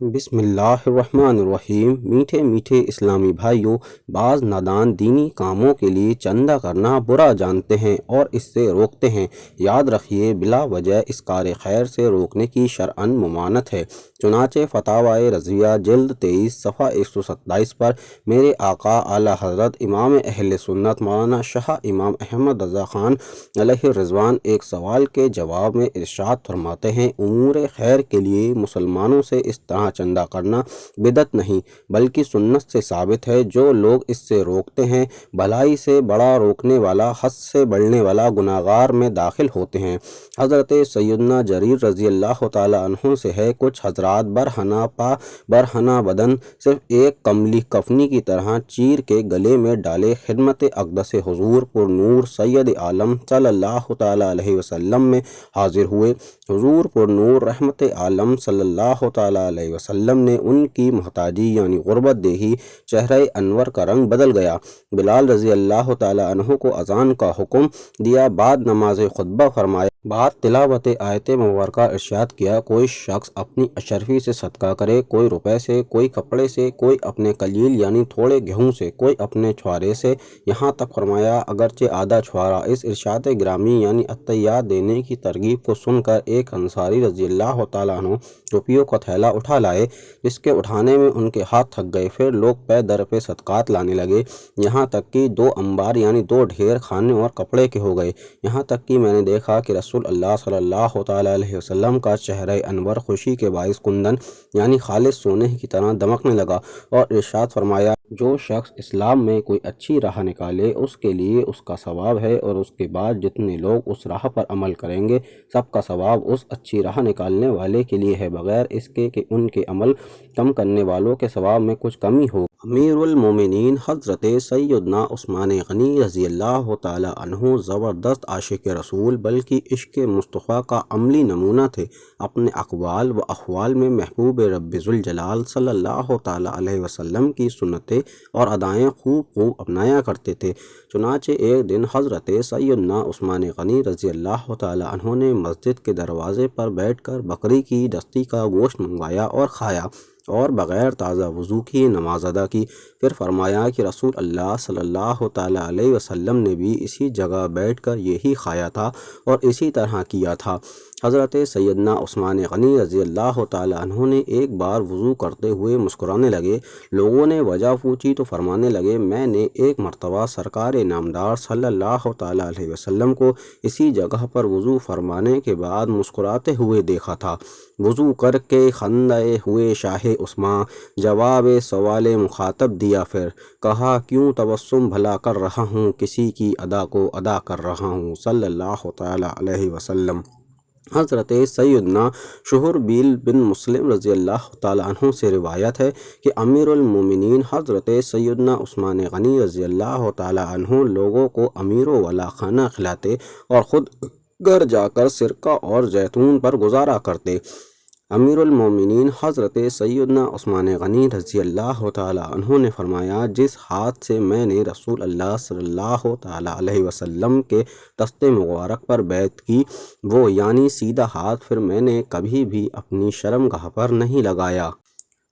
بسم اللہ الرحمن الرحیم۔ میٹھے میٹھے اسلامی بھائیوں، بعض نادان دینی کاموں کے لیے چندہ کرنا برا جانتے ہیں اور اس سے روکتے ہیں۔ یاد رکھیے، بلا وجہ اس کار خیر سے روکنے کی شرعاً ممانعت ہے۔ چنانچہ فتاوی رضویہ جلد 23 صفحہ 127 پر میرے آقا اعلیٰ حضرت امام اہل سنت مولانا شاہ امام احمد رضا خان علیہ الرضوان ایک سوال کے جواب میں ارشاد فرماتے ہیں، امور خیر کے لیے مسلمانوں سے اس طرح چندہ کرنا بدعت نہیں بلکہ سنت سے ثابت ہے۔ جو لوگ اس سے روکتے ہیں، بھلائی سے بڑا روکنے والا حد سے بڑھنے والا گناہگار میں داخل ہوتے ہیں۔ حضرت سیدنا جریر رضی اللہ تعالی عنہ سے ہے، کچھ حضرات برہنہ پا برہنہ بدن صرف ایک کملی کفنی کی طرح چیر کے گلے میں ڈالے خدمت اقدس حضور پر نور سید عالم صلی اللہ تعالی علیہ وسلم میں حاضر ہوئے۔ حضور پر نور رحمت عالم صلی اللہ تعالی علیہ وسلم نے ان کی محتاجی یعنی غربت دیکھی، چہرہ انور کا رنگ بدل گیا۔ بلال رضی اللہ تعالی عنہ کو اذان کا حکم دیا، بعد نماز خطبہ فرمایا، بعد تلاوت آیت مبارکہ ارشاد کیا، کوئی شخص اپنی اشرفی سے صدقہ کرے، کوئی روپے سے، کوئی کپڑے سے، کوئی اپنے قلیل یعنی تھوڑے گیہوں سے، کوئی اپنے چھوارے سے، یہاں تک فرمایا اگرچہ آدھا چھوارا۔ اس ارشاد گرامی یعنی عطیات دینے کی ترغیب کو سن کر ایک انصاری رضی اللہ تعالیٰ عنہ روپیوں کا تھیلا اٹھا لائے، جس کے اٹھانے میں ان کے ہاتھ تھک گئے۔ پھر لوگ پے در پہ صدقات لانے لگے، یہاں تک کہ 2 انبار یعنی 2 ڈھیر کھانے اور کپڑے کے ہو گئے، یہاں تک کہ میں نے دیکھا کہ رسول اللہ صلی اللہ تعالی علیہ وسلم کا چہرہ انور خوشی کے باعث کندن یعنی خالص سونے کی طرح دمکنے لگا، اور ارشاد فرمایا، جو شخص اسلام میں کوئی اچھی راہ نکالے اس کے لیے اس کا ثواب ہے، اور اس کے بعد جتنے لوگ اس راہ پر عمل کریں گے سب کا ثواب اس اچھی راہ نکالنے والے کے لیے ہے، بغیر اس کے کہ ان کے عمل کم کرنے والوں کے ثواب میں کچھ کمی ہو۔ امیر المومنین حضرت سیدنا عثمان غنی رضی اللہ تعالی عنہ زبردست عاشق رسول بلکہ عشق مصطفیٰ کا عملی نمونہ تھے۔ اپنے اقوال و احوال میں محبوب رب ذوالجلال صلی اللہ تعالی علیہ وسلم کی سنتیں اور ادائیں خوب اپنایا کرتے تھے۔ چنانچہ ایک دن حضرت سیدنا عثمان غنی رضی اللہ تعالی عنہ نے مسجد کے دروازے پر بیٹھ کر بکری کی دستی کا گوشت منگوایا اور کھایا، اور بغیر تازہ وضو کی نماز ادا کی۔ پھر فرمایا کہ رسول اللہ صلی اللہ تعالی علیہ وسلم نے بھی اسی جگہ بیٹھ کر یہی کھایا تھا اور اسی طرح کیا تھا۔ حضرت سیدنا عثمان غنی رضی اللہ تعالی عنہ نے ایک بار وضو کرتے ہوئے مسکرانے لگے۔ لوگوں نے وجہ پوچھی تو فرمانے لگے، میں نے ایک مرتبہ سرکار نامدار صلی اللہ تعالی علیہ وسلم کو اسی جگہ پر وضو فرمانے کے بعد مسکراتے ہوئے دیکھا تھا۔ وضو کر کے خندے ہوئے شاہ عثمان جواب سوال مخاطب دیا، پھر کہا، کیوں تبسم بھلا کر رہا ہوں، کسی کی ادا کو ادا کر رہا ہوں صلی اللہ تعالی علیہ وسلم۔ حضرت سیدنا شہربیل بن مسلم رضی اللہ تعالی عنہ سے روایت ہے کہ امیر المومنین حضرت سیدنا عثمان غنی رضی اللہ تعالی عنہ لوگوں کو امیروں والا کھانا کھلاتے اور خود گھر جا کر سرکہ اور زیتون پر گزارا کرتے۔ امیر المومنین حضرت سیدنا عثمان غنی رضی اللہ تعالی عنہ نے فرمایا، جس ہاتھ سے میں نے رسول اللہ صلی اللہ تعالی علیہ وسلم کے دست مبارک پر بیعت کی، وہ یعنی سیدھا ہاتھ پھر میں نے کبھی بھی اپنی شرمگاہ پر نہیں لگایا۔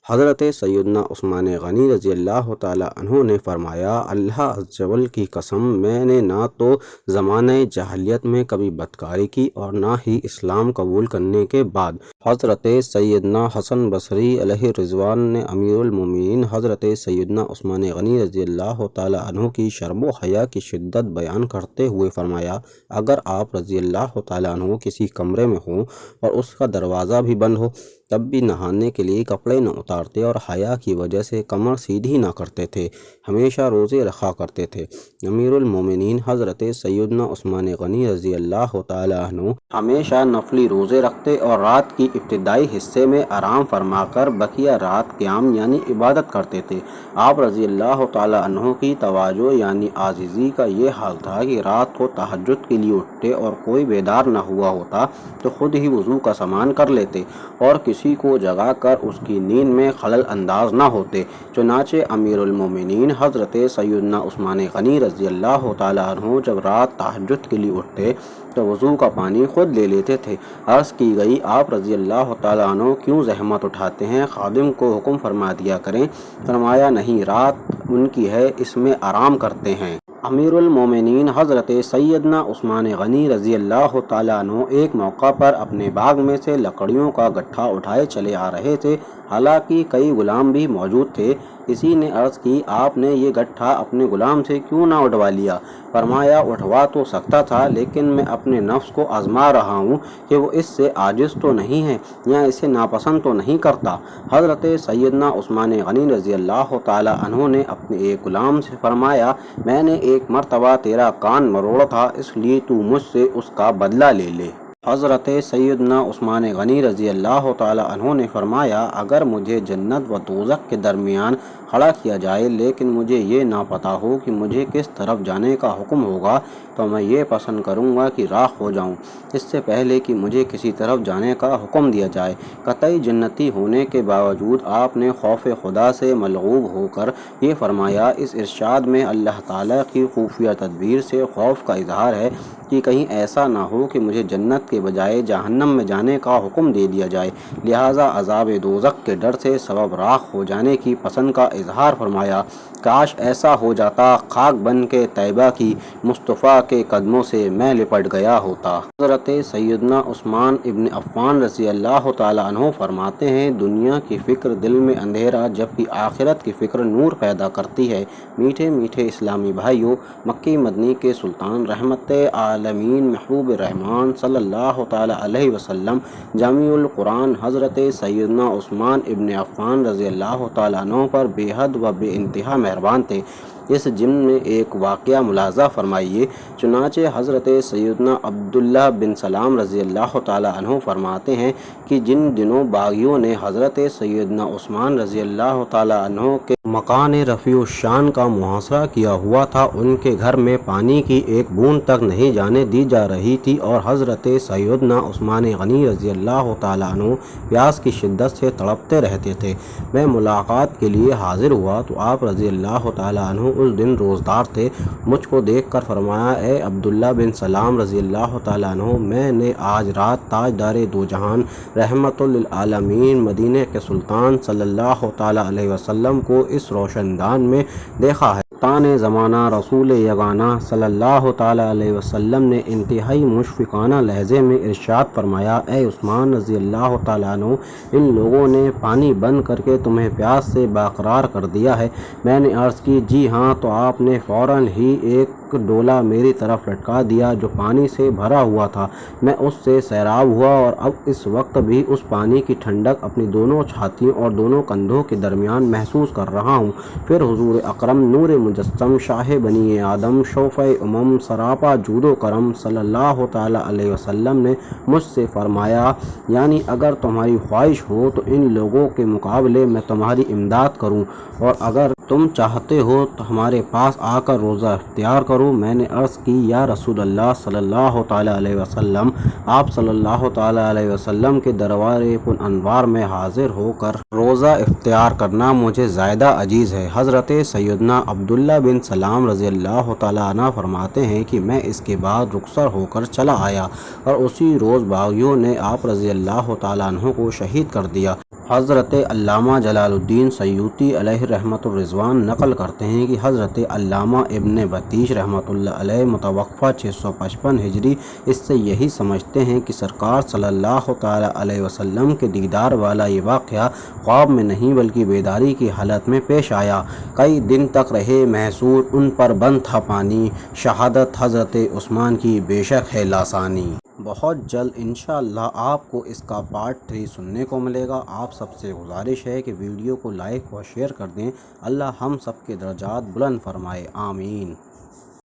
حضرت سیدنا عثمان غنی رضی اللہ تعالی عنہ نے فرمایا، اللہ عز و جل کی قسم، میں نے نہ تو زمانہ جاہلیت میں کبھی بدکاری کی اور نہ ہی اسلام قبول کرنے کے بعد۔ حضرت سیدنا حسن بصری علیہ رضوان نے امیر المومنین حضرت سیدنا عثمان غنی رضی اللہ تعالی عنہ کی شرم و حیا کی شدت بیان کرتے ہوئے فرمایا، اگر آپ رضی اللہ تعالی عنہ کسی کمرے میں ہوں اور اس کا دروازہ بھی بند ہو تب بھی نہانے کے لیے کپڑے نہ اتارتے اور حیا کی وجہ سے کمر سیدھی نہ کرتے تھے، ہمیشہ روزے رکھا کرتے تھے۔ امیر المومنین حضرت سیدنا عثمان غنی رضی اللہ تعالی عنہ ہمیشہ نفلی روزے رکھتے اور رات کی ابتدائی حصے میں آرام فرما کر بقیہ رات قیام یعنی عبادت کرتے تھے۔ آپ رضی اللہ تعالی عنہ کی تواضع یعنی عاجزی کا یہ حال تھا کہ رات کو تہجد کے لیے اٹھتے اور کوئی بیدار نہ ہوا ہوتا تو خود ہی وضو کا سامان کر لیتے اور کسی کسی کو جگا کر اس کی نیند میں خلل انداز نہ ہوتے۔ چنانچہ امیر المومنین حضرت سیدنا عثمان غنی رضی اللہ تعالیٰ عنہ جب رات تہجد کے لیے اٹھتے تو وضو کا پانی خود لے لیتے تھے۔ عرض کی گئی آپ رضی اللہ تعالیٰ عنہ کیوں زحمت اٹھاتے ہیں، خادم کو حکم فرما دیا کریں۔ فرمایا نہیں، رات ان کی ہے، اس میں آرام کرتے ہیں۔ امیر المومنین حضرت سیدنا عثمان غنی رضی اللہ تعالیٰ عنہ ایک موقع پر اپنے باغ میں سے لکڑیوں کا گٹھا اٹھائے چلے آ رہے تھے، حالانکہ کئی غلام بھی موجود تھے۔ کسی نے عرض کی آپ نے یہ گٹھا اپنے غلام سے کیوں نہ اٹھوا لیا؟ فرمایا اٹھوا تو سکتا تھا، لیکن میں اپنے نفس کو آزما رہا ہوں کہ وہ اس سے عاجز تو نہیں ہے یا اسے ناپسند تو نہیں کرتا۔ حضرت سیدنا عثمان غنی رضی اللہ تعالیٰ عنہ نے اپنے ایک غلام سے فرمایا میں نے ایک مرتبہ تیرا کان مروڑا تھا، اس لیے تو مجھ سے اس کا بدلہ لے لے۔ حضرت سیدنا عثمان غنی رضی اللہ تعالیٰ عنہ نے فرمایا اگر مجھے جنت و دوزخ کے درمیان کھڑا کیا جائے لیکن مجھے یہ نہ پتہ ہو کہ مجھے کس طرف جانے کا حکم ہوگا تو میں یہ پسند کروں گا کہ راکھ ہو جاؤں اس سے پہلے کہ مجھے کسی طرف جانے کا حکم دیا جائے۔ قطعی جنتی ہونے کے باوجود آپ نے خوف خدا سے ملغوب ہو کر یہ فرمایا۔ اس ارشاد میں اللہ تعالیٰ کی خفیہ تدبیر سے خوف کا اظہار ہے کہ کہیں ایسا نہ ہو کہ مجھے جنت کے بجائے جہنم میں جانے کا حکم دے دیا جائے، لہٰذا عذاب دوزخ کے ڈر سے سبب راکھ ہو جانے کی پسند کا اظہار فرمایا۔ کاش ایسا ہو جاتا، خاک بن کے طیبہ کی مصطفیٰ کے قدموں سے میں لپٹ گیا ہوتا۔ حضرت سیدنا عثمان ابن عفان رضی اللہ تعالیٰ عنہ فرماتے ہیں دنیا کی فکر دل میں اندھیرا جبکہ آخرت کی فکر نور پیدا کرتی ہے۔ میٹھے میٹھے اسلامی بھائیوں، مکی مدنی کے سلطان رحمت عالمین محبوب رحمان صلی اللہ تعالیٰ علیہ وسلم جامع القرآن حضرت سیدنا عثمان ابن عفان رضی اللہ تعالیٰ عنہ پر بے حد و بے انتہا مہربان تھے۔ اس ضمن میں ایک واقعہ ملاحظہ فرمائیے۔ چنانچہ حضرت سیدنا عبداللہ بن سلام رضی اللہ تعالیٰ عنہ فرماتے ہیں کہ جن دنوں باغیوں نے حضرت سیدنا عثمان رضی اللہ تعالیٰ عنہ کے مکان رفیع الشان کا محاصرہ کیا ہوا تھا، ان کے گھر میں پانی کی ایک بوند تک نہیں جانے دی جا رہی تھی اور حضرت سیدنا عثمان غنی رضی اللہ تعالیٰ عنہ پیاس کی شدت سے تڑپتے رہتے تھے۔ میں ملاقات کے لیے حاضر ہوا تو آپ رضی اللہ تعالیٰ عنہ اس دن روزدار تھے۔ مجھ کو دیکھ کر فرمایا اے عبداللہ بن سلام رضی اللہ تعالیٰ عنہ، میں نے آج رات تاجدار دو جہان رحمت للعالمین مدینے کے سلطان صلی اللہ تعالیٰ علیہ وسلم کو اس روشن دان میں دیکھا ہے۔ سلطان زمانہ رسول یگانہ صلی اللہ تعالیٰ علیہ وسلم نے انتہائی مشفقانہ لہجے میں ارشاد فرمایا اے عثمان رضی اللہ تعالیٰ عنہ، ان لوگوں نے پانی بند کر کے تمہیں پیاس سے باقرار کر دیا ہے۔ میں نے عرض کی جی ہاں، تو آپ نے فوراً ہی ایک ڈولا میری طرف لٹکا دیا جو پانی سے بھرا ہوا تھا۔ میں اس سے سیراب ہوا اور اب اس وقت بھی اس پانی کی ٹھنڈک اپنی دونوں چھاتیوں اور دونوں کندھوں کے درمیان محسوس کر رہا ہوں۔ پھر حضور اکرم نور مجسم شاہ بنی آدم شوفِ امم سراپا جود و کرم صلی اللہ تعالیٰ علیہ وسلم نے مجھ سے فرمایا یعنی اگر تمہاری خواہش ہو تو ان لوگوں کے مقابلے میں تمہاری امداد کروں اور اگر تم چاہتے ہو تو ہمارے پاس آ کر روزہ اختیار کرو۔ میں نے عرض کی یا رسول اللہ صلی اللہ تعالیٰ علیہ وسلم، آپ صلی اللہ تعالیٰ علیہ وسلم کے دربار پن انوار میں حاضر ہو کر روزہ اختیار کرنا مجھے زیادہ عزیز ہے۔ حضرت سیدنا عبداللہ بن سلام رضی اللہ تعالیٰ عنہ فرماتے ہیں کہ میں اس کے بعد رخصت ہو کر چلا آیا اور اسی روز باغیوں نے آپ رضی اللہ تعالیٰ عنہ کو شہید کر دیا۔ حضرت علامہ جلال الدین سیوطی علیہ رحمت الرضوان نقل کرتے ہیں کہ حضرت علامہ ابن بطیش رحمۃ اللہ علیہ متوفہ 655 ہجری اس سے یہی سمجھتے ہیں کہ سرکار صلی اللہ تعالیٰ علیہ وسلم کے دیدار والا یہ واقعہ خواب میں نہیں بلکہ بیداری کی حالت میں پیش آیا۔ کئی دن تک رہے محصور، ان پر بند تھا پانی، شہادت حضرت عثمان کی بے شک ہے لاسانی۔ بہت جلد انشاءاللہ آپ کو اس کا پارٹ 3 سننے کو ملے گا۔ آپ سب سے گزارش ہے کہ ویڈیو کو لائک و شیئر کر دیں۔ اللہ ہم سب کے درجات بلند فرمائے، آمین۔